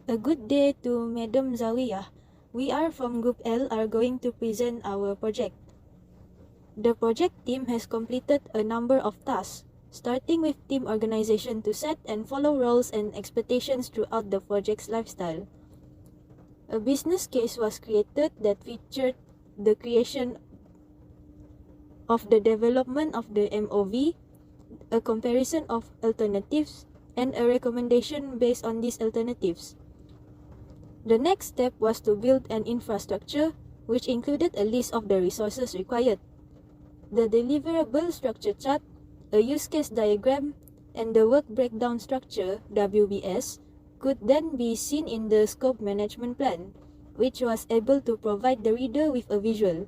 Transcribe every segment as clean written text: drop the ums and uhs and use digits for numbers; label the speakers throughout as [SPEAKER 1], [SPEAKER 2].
[SPEAKER 1] A good day to Madam Zawiyah. We are from Group L are going to present our project. The project team has completed a number of tasks, starting with team organization to set and follow roles and expectations throughout the project's lifestyle. A business case was created that featured the creation of the development of the MOV, a comparison of alternatives, and a recommendation based on these alternatives. The next step was to build an infrastructure, which included a list of the resources required. The deliverable structure chart, a use case diagram, and the work breakdown structure (WBS) could then be seen in the scope management plan, which was able to provide the reader with a visual.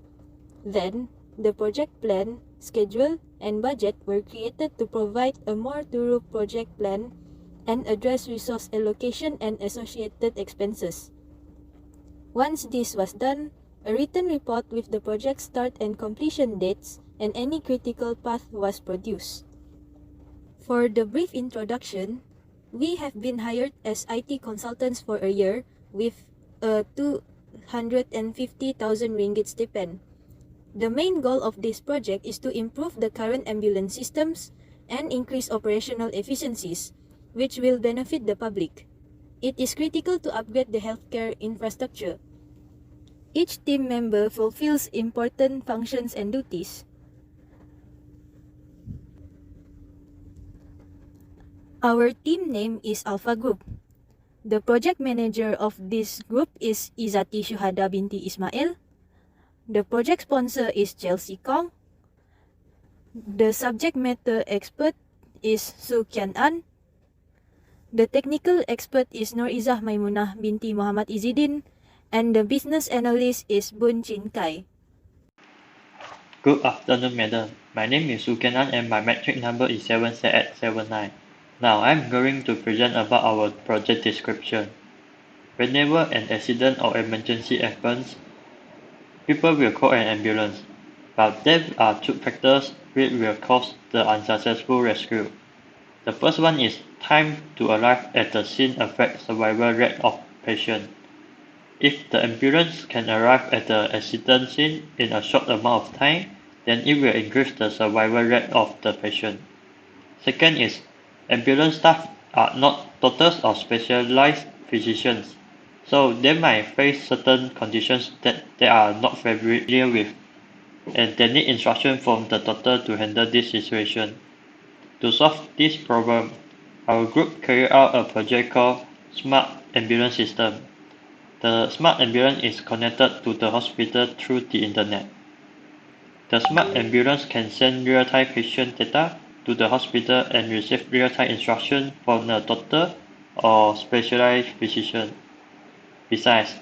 [SPEAKER 1] Then, the project plan, schedule, and budget were created to provide a more thorough project plan and address resource allocation and associated expenses. Once this was done, a written report with the project start and completion dates and any critical path was produced. For the brief introduction, we have been hired as IT consultants for a year with a 250,000 ringgit stipend. The main goal of this project is to improve the current ambulance systems and increase operational efficiencies, which will benefit the public. It is critical to upgrade the healthcare infrastructure. Each team member fulfills important functions and duties. Our team name is Alpha Group. The project manager of this group is Izzati Syuhada binti Ismail. The project sponsor is Chelsea Kong. The subject matter expert is Su Kian An. The technical expert is Nur Izzah Maimunah binti Muhammad Izidin, and the business analyst is Bun Chin Kai.
[SPEAKER 2] Good afternoon, madam. My name is Su Kian An and my metric number is 7Z79. Now I'm going to present about our project description. Whenever an accident or emergency happens, people will call an ambulance, but there are two factors which will cause the unsuccessful rescue. The first one is time to arrive at the scene affects survival rate of patient. If the ambulance can arrive at the accident scene in a short amount of time, then it will increase the survival rate of the patient. Second is ambulance staff are not doctors or specialized physicians, so they might face certain conditions that they are not familiar with, and they need instruction from the doctor to handle this situation. To solve this problem, our group carried out a project called Smart Ambulance System. The Smart Ambulance is connected to the hospital through the internet. The Smart Ambulance can send real-time patient data to the hospital and receive real-time instruction from a doctor or specialized physician. Besides,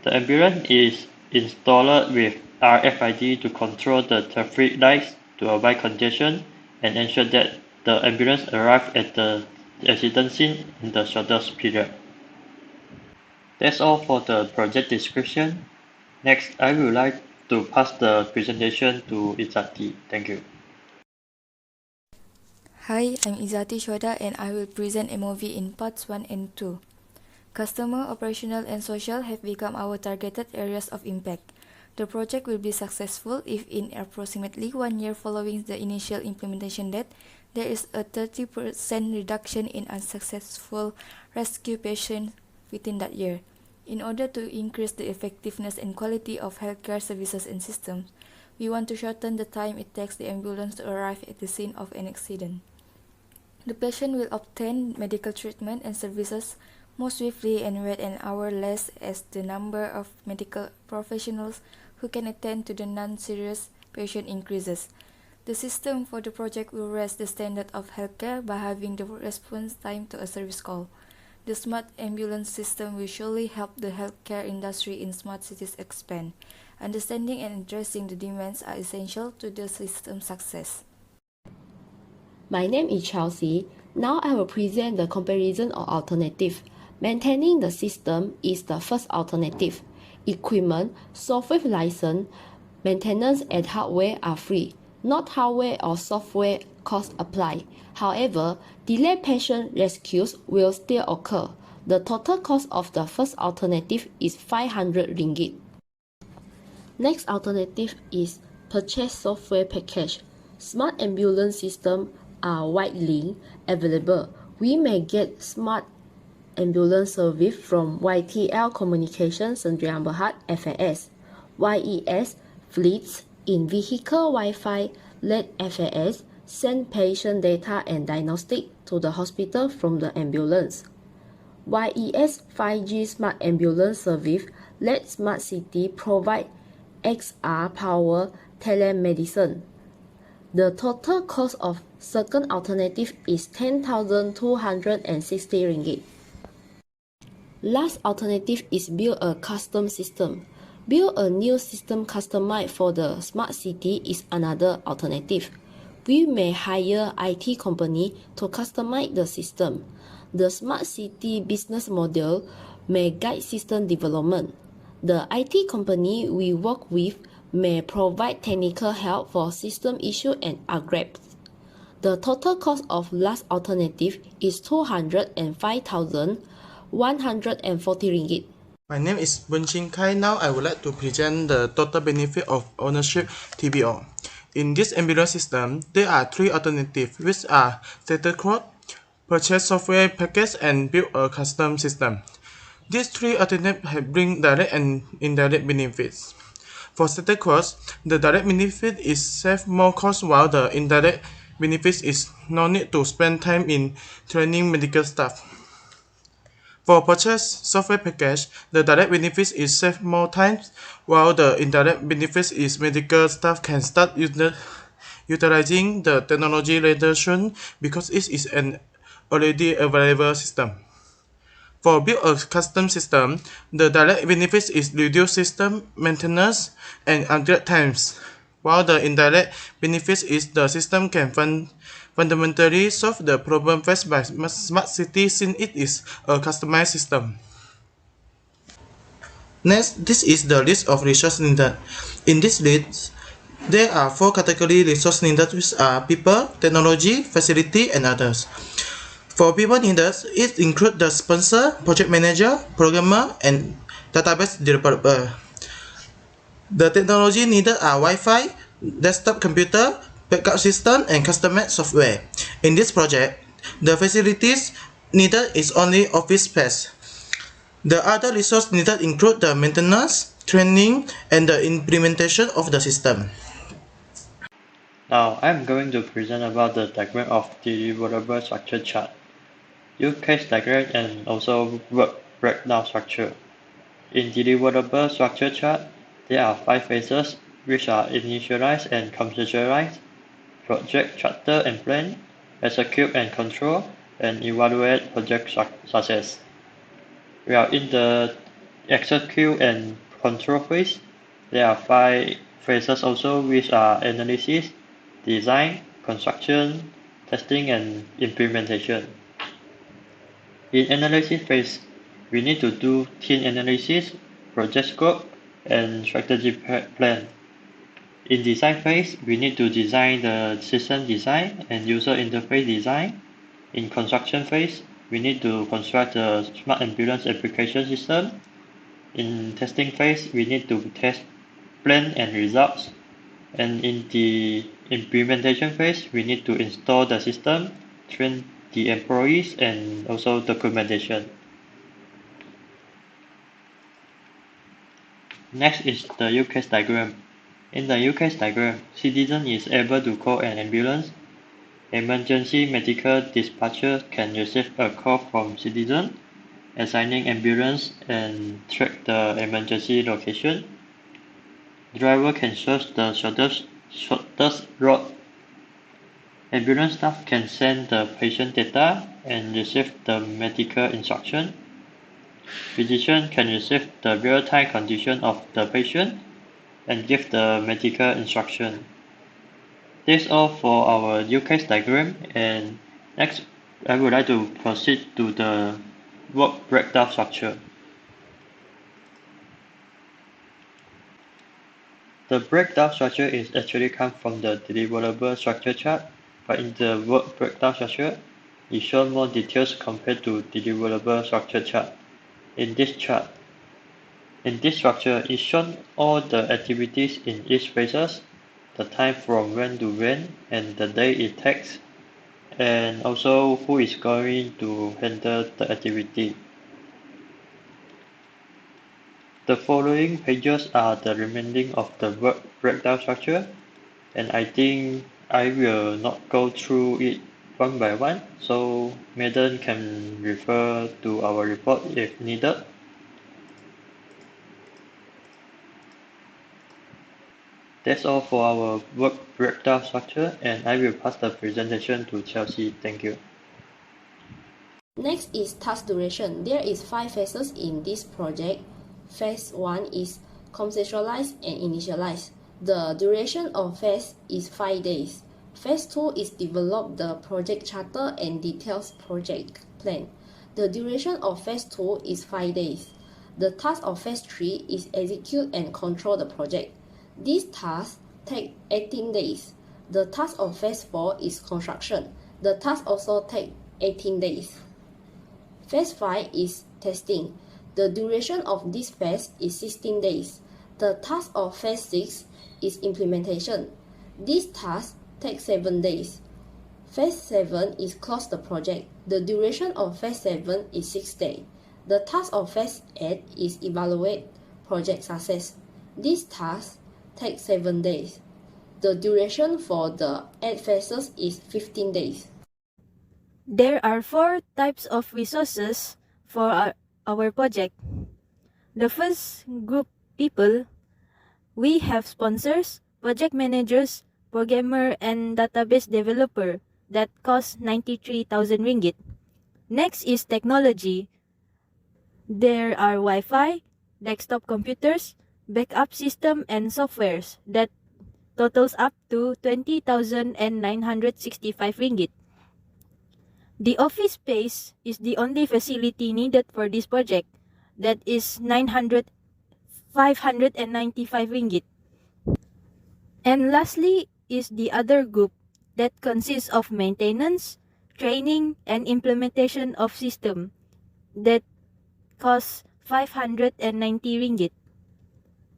[SPEAKER 2] the ambulance is installed with RFID to control the traffic lights to avoid congestion and ensure that the ambulance arrives at the accident scene in the shortest period. That's all for the project description. Next, I would like to pass the presentation to Izzati. Thank you.
[SPEAKER 3] Hi, I'm Izzati Syuhada and I will present MOV in parts 1 and 2. Customer, operational and social have become our targeted areas of impact. The project will be successful if in approximately 1 year following the initial implementation date, there is a 30% reduction in unsuccessful rescue patients within that year. In order to increase the effectiveness and quality of healthcare services and systems, we want to shorten the time it takes the ambulance to arrive at the scene of an accident. The patient will obtain medical treatment and services more swiftly and wait an hour less as the number of medical professionals who can attend to the non-serious patient increases. The system for the project will raise the standard of healthcare by having the response time to a service call. The smart ambulance system will surely help the healthcare industry in smart cities expand. Understanding and addressing the demands are essential to the system's success.
[SPEAKER 4] My name is Chelsea. Now I will present the comparison of alternative. Maintaining the system is the first alternative. Equipment, software license, maintenance and hardware are free. Not hardware or software costs apply. However, delayed patient rescues will still occur. The total cost of the first alternative is 500 ringgit. Next alternative is purchase software package. Smart ambulance systems are widely available. We may get smart ambulance service from YTL Communications Sdn Bhd FAS, YES Fleets in vehicle Wi-Fi let FAS send patient data and diagnostic to the hospital from the ambulance. YES 5G Smart Ambulance Service let Smart City provide XR power telemedicine. The total cost of second alternative is 10,260 ringgit. Last alternative is build a custom system. Build a new system customized for the smart city is another alternative. We may hire IT company to customize the system. The smart city business model may guide system development. The IT company we work with may provide technical help for system issue and upgrades. The total cost of last alternative is 205,140 ringgit.
[SPEAKER 5] My name is Bunjin Kai. Now I would like to present the total benefit of ownership TBO. In this ambulance system, there are three alternatives, which are status quote, purchase software package, and build a custom system. These three alternatives bring direct and indirect benefits. For status quote, the direct benefit is save more cost, while the indirect benefit is no need to spend time in training medical staff. For purchase software package, the direct benefit is save more time, while the indirect benefit is medical staff can start utilizing the technology later soon because it is an already available system. For build a custom system, the direct benefit is reduce system maintenance and upgrade times, while the indirect benefit is the system can fundamentally solve the problem faced by smart city since it is a customized system. Next, this is the list of resources needed. In this list, there are 4 category resources needed, which are people, technology, facility, and others. For people needed, it includes the sponsor, project manager, programmer, and database developer. The technology needed are Wi-Fi, desktop computer, backup system, and customized software. In this project, the facilities needed is only office space. The other resources needed include the maintenance, training, and the implementation of the system.
[SPEAKER 2] Now I'm going to present about the diagram of deliverable structure chart, use case diagram, and also work breakdown structure. In deliverable structure chart, there are 5 phases, which are initialize and conceptualize, project charter and plan, execute and control, and evaluate project success. Well, in the execute and control phase, there are 5 phases also, which are analysis, design, construction, testing, and implementation. In analysis phase, we need to do team analysis, project scope, and strategy plan. In design phase, we need to design the system design and user interface design. In construction phase, we need to construct the smart ambulance application system. In testing phase, we need to test plan and results. And in the implementation phase, we need to install the system, train the employees, and also documentation. Next is the use case diagram. In the use case diagram, citizen is able to call an ambulance. Emergency medical dispatcher can receive a call from citizen, assigning ambulance and track the emergency location. Driver can choose the shortest route. Ambulance staff can send the patient data and receive the medical instruction. Physician can receive the real-time condition of the patient and give the medical instruction. That's all for our use case diagram, and next I would like to proceed to the work breakdown structure. The breakdown structure is actually come from the deliverable structure chart, but in the work breakdown structure, is shown more details compared to deliverable structure chart. In this structure is shown all the activities in each phases, the time from when to when, and the day it takes, and also who is going to handle the activity. The following pages are the remaining of the work breakdown structure, and I think I will not go through it one by one, so Madam can refer to our report if needed. That's all for our work breakdown structure, and I will pass the presentation to Chelsea. Thank you.
[SPEAKER 4] Next is task duration. There is 5 phases in this project. Phase 1 is conceptualize and initialize. The duration of phase is 5 days. Phase 2 is develop the project charter and details project plan. The duration of phase 2 is 5 days. The task of phase 3 is execute and control the project. This task take 18 days. The task of phase 4 is construction. The task also take 18 days. Phase 5 is testing. The duration of this phase is 16 days. The task of phase 6 is implementation. This task takes 7 days. Phase 7 is close the project. The duration of phase 7 is 6 days. The task of phase 8 is evaluate project success. This task takes 7 days. The duration for the 8 phases is 15 days.
[SPEAKER 1] There are 4 types of resources for our project. The first group people, we have sponsors, project managers, programmer, and database developer that cost 93,000 ringgit. Next is technology. There are Wi-Fi, desktop computers, backup system, and softwares that totals up to 20,965 ringgit. The office space is the only facility needed for this project. That is 595 ringgit. And lastly is the other group that consists of maintenance, training, and implementation of system that costs 590 ringgit.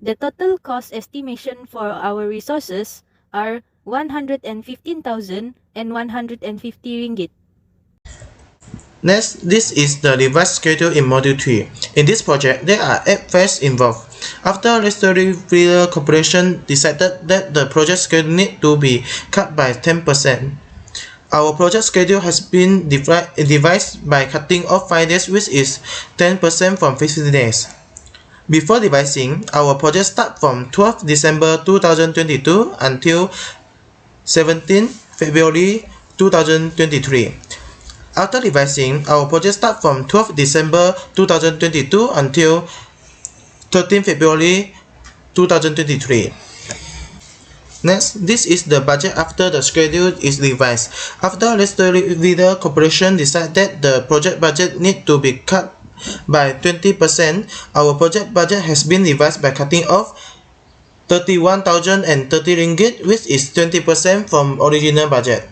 [SPEAKER 1] The total cost estimation for our resources are 115,000 and 150 ringgit.
[SPEAKER 5] Next, this is the revised schedule in Module 3. In this project, there are 8 phases involved. After Restorative Corporation decided that the project schedule need to be cut by 10%. Our project schedule has been devised by cutting off 5 days, which is 10% from 50 days. Before devising, our project starts from 12 December 2022 until 17 February 2023. After revising, our project starts from 12 December 2022 until 13 February 2023. Next, this is the budget after the schedule is revised. After Restorative Corporation decided that the project budget need to be cut by 20%, our project budget has been revised by cutting off 31,030 ringgit, which is 20% from original budget.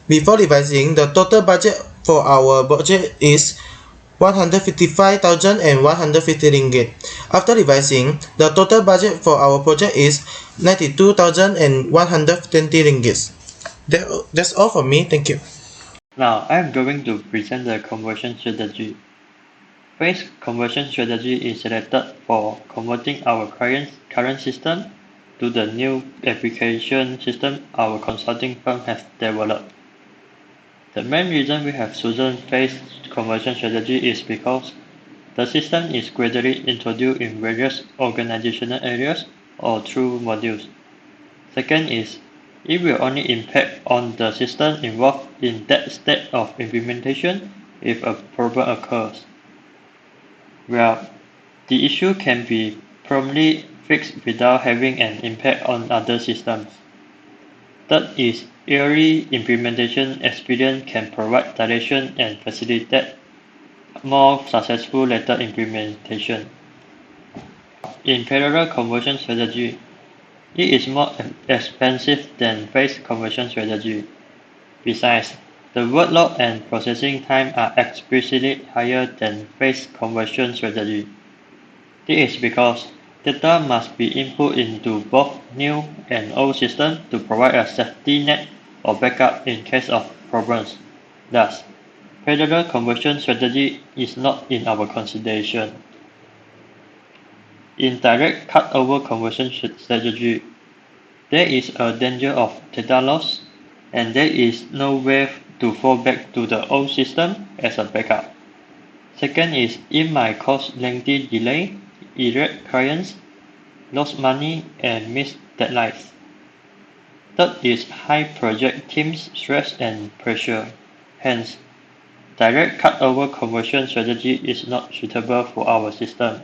[SPEAKER 5] Before revising, the total budget for our budget is 155,150 ringgit. After revising, the total budget for our project is 92,120 ringgit. That's all for me. Thank you.
[SPEAKER 2] Now I'm going to present the conversion strategy. Phase conversion strategy is selected for converting our current system to the new application system our consulting firm has developed. The main reason we have chosen phase conversion strategy is because the system is gradually introduced in various organizational areas or through modules. Second is, it will only impact on the system involved in that state of implementation if a problem occurs. Well, the issue can be promptly fixed without having an impact on other systems. Third is, early implementation experience can provide direction and facilitate more successful later implementation. In parallel conversion strategy, it is more expensive than phase conversion strategy. Besides, the workload and processing time are explicitly higher than phase conversion strategy. This is because data must be input into both new and old systems to provide a safety net or backup in case of problems. Thus, parallel conversion strategy is not in our consideration. In direct cut-over conversion strategy, there is a danger of data loss, and there is no way to fall back to the old system as a backup. Second is it might cause lengthy delay, irate clients, lost money, and missed deadlines. Third is high project teams stress and pressure. Hence, direct cut-over conversion strategy is not suitable for our system.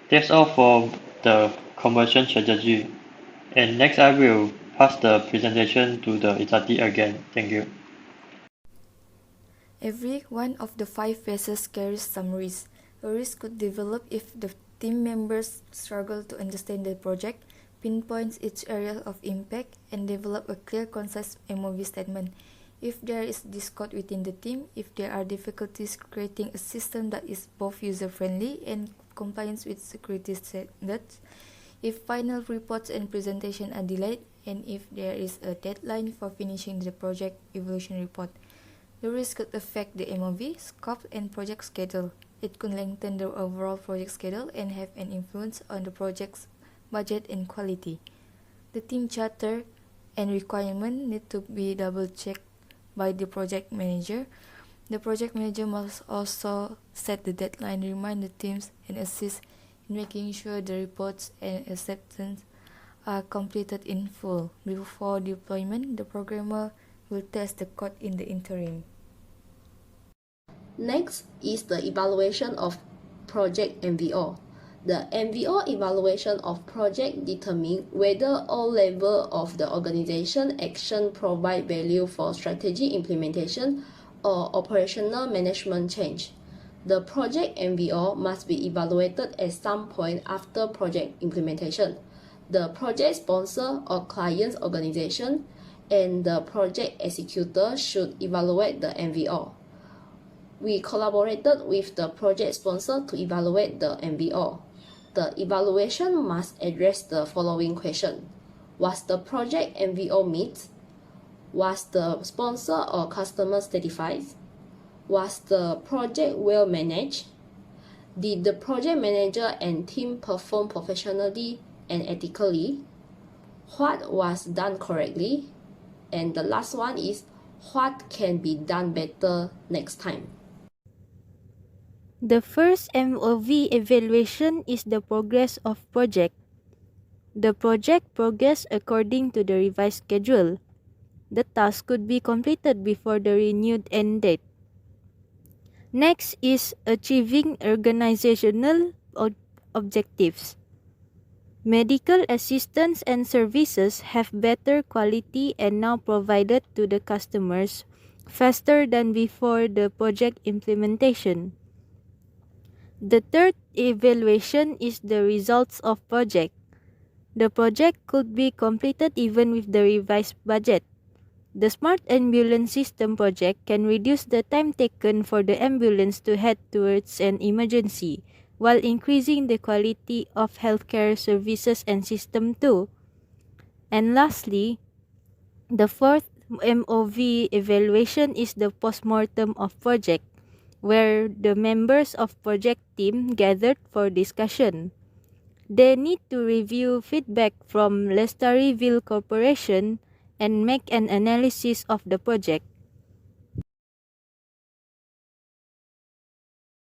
[SPEAKER 2] That's all for the conversion strategy. And next I will pass the presentation to the Izati again. Thank you.
[SPEAKER 3] Every one of the 5 phases carries some risk. A risk could develop if the team members struggle to understand the project, pinpoint its area of impact, and develop a clear, concise MOV statement. If there is discord within the team, if there are difficulties creating a system that is both user-friendly and compliant with security standards, if final reports and presentation are delayed, and if there is a deadline for finishing the project evaluation report. The risk could affect the MOV, scope, and project schedule. It could lengthen the overall project schedule and have an influence on the project's budget and quality. The team charter and requirement need to be double-checked by the project manager. The project manager must also set the deadline, remind the teams, and assist in making sure the reports and acceptance are completed in full. Before deployment, the programmer will test the code in the interim.
[SPEAKER 4] Next is the evaluation of project MVO. The MVO evaluation of project determines whether all levels of the organization action provide value for strategy implementation or operational management change. The project MVO must be evaluated at some point after project implementation. The project sponsor or client's organization and the project executor should evaluate the MVO. We collaborated with the project sponsor to evaluate the MVO. The evaluation must address the following question. Was the project MVO met? Was the sponsor or customer satisfied? Was the project well managed? Did the project manager and team perform professionally and ethically? What was done correctly? And the last one is, what can be done better next time?
[SPEAKER 1] The first MOV evaluation is the progress of project. The project progress according to the revised schedule. The task could be completed before the renewed end date. Next is achieving organizational objectives. Medical assistance and services have better quality and now provided to the customers faster than before the project implementation. The third evaluation is the results of project. The project could be completed even with the revised budget. The Smart Ambulance System project can reduce the time taken for the ambulance to head towards an emergency, while increasing the quality of healthcare services and system too. And lastly, the fourth MOV evaluation is the postmortem of project, where the members of project team gathered for discussion. They need to review feedback from Lestaryville Corporation and make an analysis of the project.